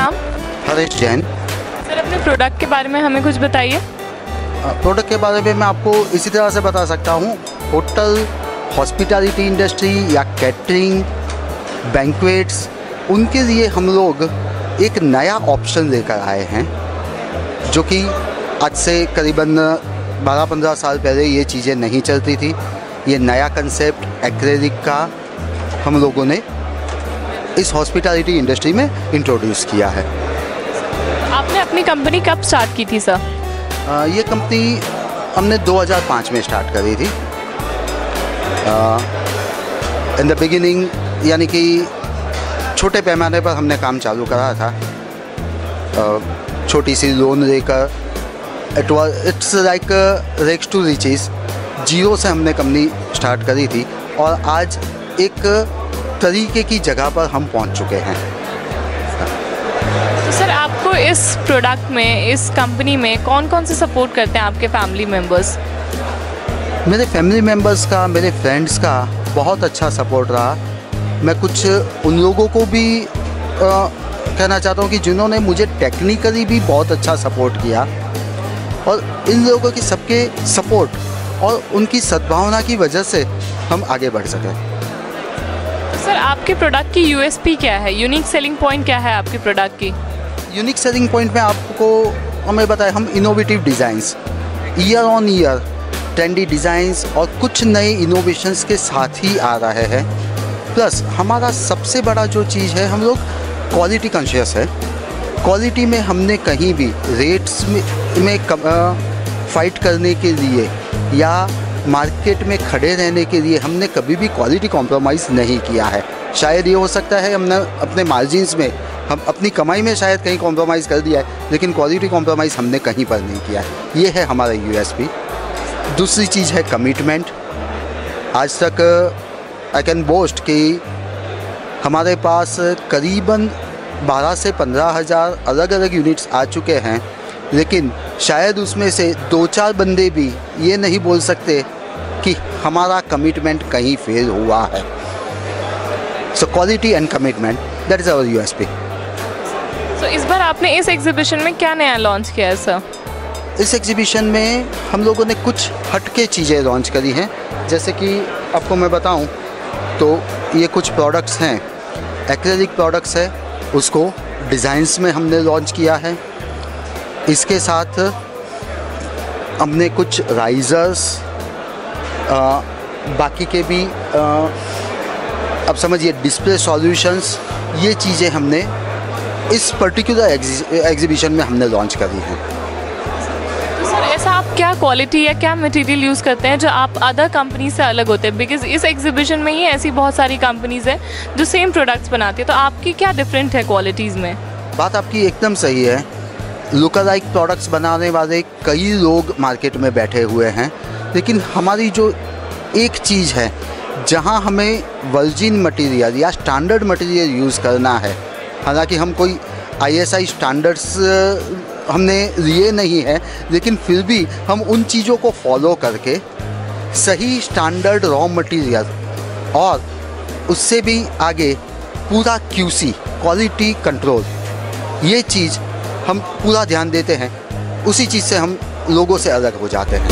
नाम? हरीश जैन। सर, अपने प्रोडक्ट के बारे में हमें कुछ बताइए। प्रोडक्ट के बारे में मैं आपको इसी तरह से बता सकता हूँ। होटल, हॉस्पिटैलिटी इंडस्ट्री या कैटरिंग, बैंक्वेट्स, उनके लिए हम लोग एक नया ऑप्शन लेकर आए हैं, जो कि आज से करीबन 12-15 साल पहले ये चीज़ें नहीं चलती थी। ये नया कंसेप्ट एक्रेलिक का हम लोगों ने इस हॉस्पिटैलिटी इंडस्ट्री में इंट्रोड्यूस किया है। आपने अपनी कंपनी कब स्टार्ट की थी सर? ये कंपनी हमने 2005 में स्टार्ट करी थी। इन द बिगिनिंग, यानी कि छोटे पैमाने पर हमने काम चालू करा था, छोटी सी लोन लेकर। It's like rags to riches. Zero से हमने कंपनी स्टार्ट करी थी और आज एक तरीके की जगह पर हम पहुंच चुके हैं। तो सर, आपको इस प्रोडक्ट में, इस कंपनी में कौन कौन से सपोर्ट करते हैं आपके फैमिली मेम्बर्स? मेरे फैमिली मेम्बर्स का, मेरे फ्रेंड्स का बहुत अच्छा सपोर्ट रहा। मैं कुछ उन लोगों को भी कहना चाहता हूँ कि जिन्होंने मुझे टेक्निकली भी बहुत अच्छा सपोर्ट किया, और इन लोगों की सबके सपोर्ट और उनकी सद्भावना की वजह से हम आगे बढ़ सकें। तो सर, आपके प्रोडक्ट की यूएसपी क्या है? यूनिक सेलिंग पॉइंट क्या है आपके प्रोडक्ट की? यूनिक सेलिंग पॉइंट में आपको हमें बताया, हम innovative designs, year on year trendy designs और कुछ नए इनोवेशंस के साथ ही आ रहे हैं। प्लस हमारा सबसे बड़ा जो चीज़ है, हम लोग क्वालिटी कॉन्शियस है। क्वालिटी में हमने कहीं भी रेट्स में फाइट करने के लिए या मार्केट में खड़े रहने के लिए हमने कभी भी क्वालिटी कॉम्प्रोमाइज़ नहीं किया है। शायद ये हो सकता है हमने अपने मार्जिन्स में, हम अपनी कमाई में शायद कहीं कॉम्प्रोमाइज़ कर दिया है, लेकिन क्वालिटी कॉम्प्रोमाइज़ हमने कहीं पर नहीं किया है। ये है हमारा यूएसपी। दूसरी चीज़ है कमिटमेंट। आज तक आई कैन बोस्ट कि हमारे पास करीबन 12 से 15 हज़ार अलग अलग यूनिट्स आ चुके हैं, लेकिन शायद उसमें से 2-4 बंदे भी ये नहीं बोल सकते कि हमारा कमिटमेंट कहीं फेल हुआ है। So quality and commitment, that is our USP. So इस बार आपने इस एग्जीबिशन में क्या नया लॉन्च किया है सर? इस एग्जीबिशन में हम लोगों ने कुछ हटके चीज़ें लॉन्च करी हैं। जैसे कि आपको मैं बताऊं तो ये कुछ प्रोडक्ट्स हैं, एक्रेलिक प्रोडक्ट्स है, उसको डिज़ाइंस में हमने लॉन्च किया है। इसके साथ हमने कुछ राइज़र्स, बाकी के भी अब समझिए डिस्प्ले सॉल्यूशंस, ये चीज़ें हमने इस पर्टिकुलर एग्जीबिशन में हमने लॉन्च करी हैं। तो सर, ऐसा आप क्या क्वालिटी या क्या मटेरियल यूज़ करते हैं जो आप अदर कंपनी से अलग होते हैं? बिकॉज इस एग्जीबिशन में ही ऐसी बहुत सारी कंपनीज़ हैं जो सेम प्रोडक्ट्स बनाती है, तो आपकी क्या डिफरेंट है क्वालिटीज़ में? बात आपकी एकदम सही है। लुकालाइक प्रोडक्ट्स बनाने वाले कई लोग मार्केट में बैठे हुए हैं, लेकिन हमारी जो एक चीज़ है, जहां हमें वर्जिन मटेरियल या स्टैंडर्ड मटेरियल यूज़ करना है, हालांकि हम कोई ISI स्टैंडर्ड्स हमने लिए नहीं है, लेकिन फिर भी हम उन चीज़ों को फॉलो करके सही स्टैंडर्ड रॉ मटेरियल और उससे भी आगे पूरा QC, क्वालिटी कंट्रोल, ये चीज़ हम पूरा ध्यान देते हैं। उसी चीज़ से हम लोगों से अलग हो जाते हैं।